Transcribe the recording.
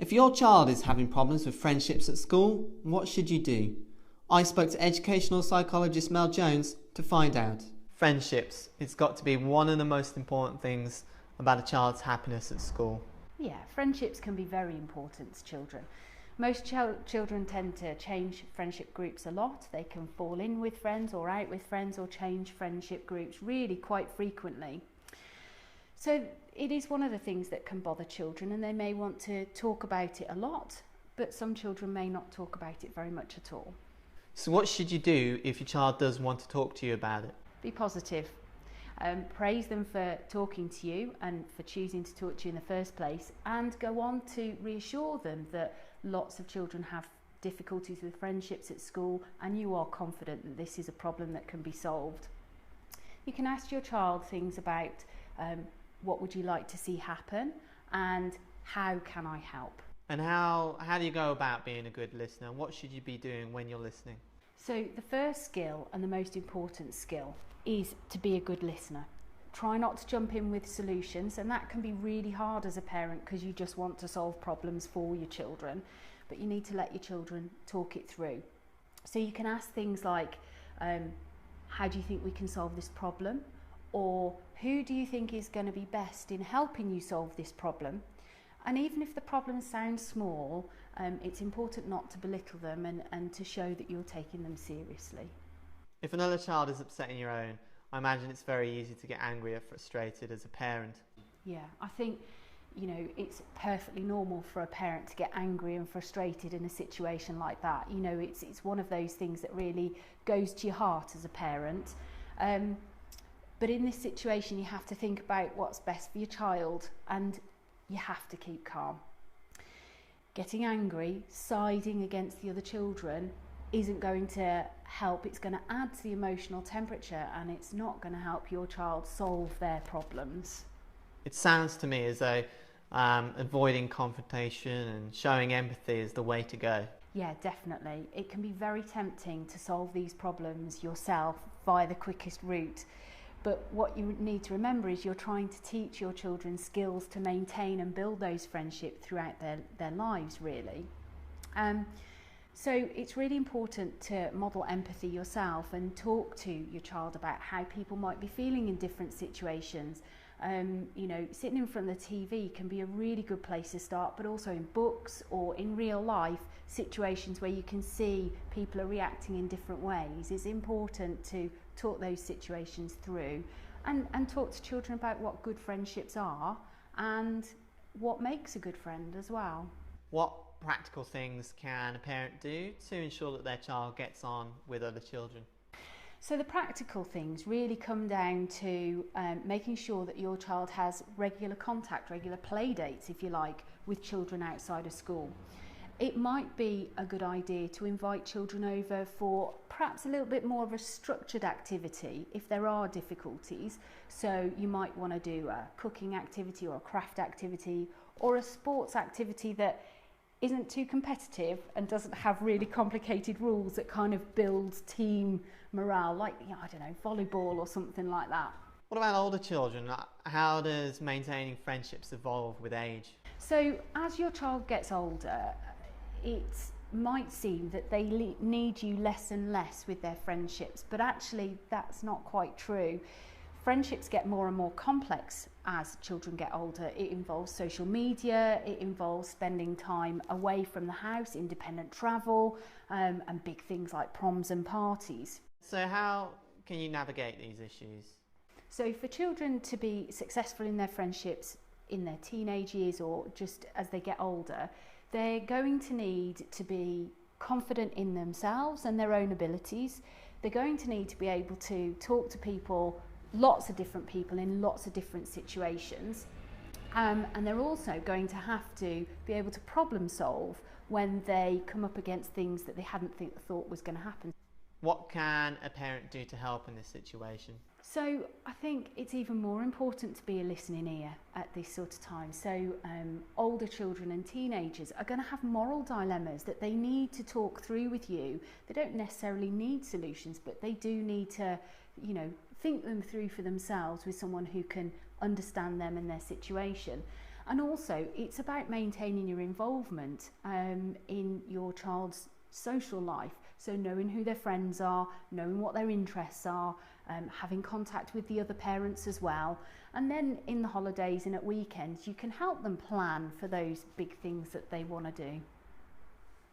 If your child is having problems with friendships at school, what should you do? I spoke to Educational Psychologist Mel Jones to find out. Friendships, it's got to be one of the most important things about a child's happiness at school. Yeah, friendships can be very important to children. Most children tend to change friendship groups a lot. They can fall in with friends or out with friends or change friendship groups really quite frequently. So it is one of the things that can bother children, and they may want to talk about it a lot, but some children may not talk about it very much at all. So what should you do if your child does want to talk to you about it? Be positive. Praise them for talking to you and for choosing to talk to you in the first place, and go on to reassure them that lots of children have difficulties with friendships at school, and you are confident that this is a problem that can be solved. You can ask your child things about what would you like to see happen and how can I help. And how do you go about being a good listener? What should you be doing when you're listening? So the first skill and the most important skill is to be a good listener. Try not to jump in with solutions, and that can be really hard as a parent because you just want to solve problems for your children, but you need to let your children talk it through. So you can ask things like, how do you think we can solve this problem? Or who do you think is going to be best in helping you solve this problem? And even if the problem sounds small, it's important not to belittle them and to show that you're taking them seriously. If another child is upsetting your own, I imagine it's very easy to get angry or frustrated as a parent. Yeah, I think, it's perfectly normal for a parent to get angry and frustrated in a situation like that. It's one of those things that really goes to your heart as a parent. But in this situation, you have to think about what's best for your child, and you have to keep calm. Getting angry, siding against the other children, isn't going to help. It's going to add to the emotional temperature, and it's not going to help your child solve their problems. It sounds to me as though avoiding confrontation and showing empathy is the way to go. Yeah, definitely. It can be very tempting to solve these problems yourself via the quickest route. But what you need to remember is you're trying to teach your children skills to maintain and build those friendships throughout their lives, really. So it's really important to model empathy yourself and talk to your child about how people might be feeling in different situations. Sitting in front of the TV can be a really good place to start, but also in books or in real life situations where you can see people are reacting in different ways. It's important to talk those situations through and talk to children about what good friendships are and what makes a good friend as well. What practical things can a parent do to ensure that their child gets on with other children? So the practical things really come down to making sure that your child has regular contact, regular play dates, if you like, with children outside of school. It might be a good idea to invite children over for perhaps a little bit more of a structured activity if there are difficulties. So you might want to do a cooking activity or a craft activity or a sports activity that isn't too competitive and doesn't have really complicated rules, that kind of builds team morale, like, volleyball or something like that. What about older children? How does maintaining friendships evolve with age? So as your child gets older, it might seem that they need you less and less with their friendships, but actually that's not quite true. Friendships get more and more complex as children get older. It involves social media, it involves spending time away from the house, independent travel, and big things like proms and parties. So how can you navigate these issues? So for children to be successful in their friendships in their teenage years or just as they get older, they're going to need to be confident in themselves and their own abilities. They're going to need to be able to talk to people, lots of different people in lots of different situations. And they're also going to have to be able to problem solve when they come up against things that they hadn't thought was going to happen. What can a parent do to help in this situation? So I think it's even more important to be a listening ear at this sort of time. So older children and teenagers are going to have moral dilemmas that they need to talk through with you. They don't necessarily need solutions, but they do need to, think them through for themselves with someone who can understand them and their situation. And also, it's about maintaining your involvement in your child's social life. So knowing who their friends are, knowing what their interests are, having contact with the other parents as well. And then in the holidays and at weekends, you can help them plan for those big things that they want to do.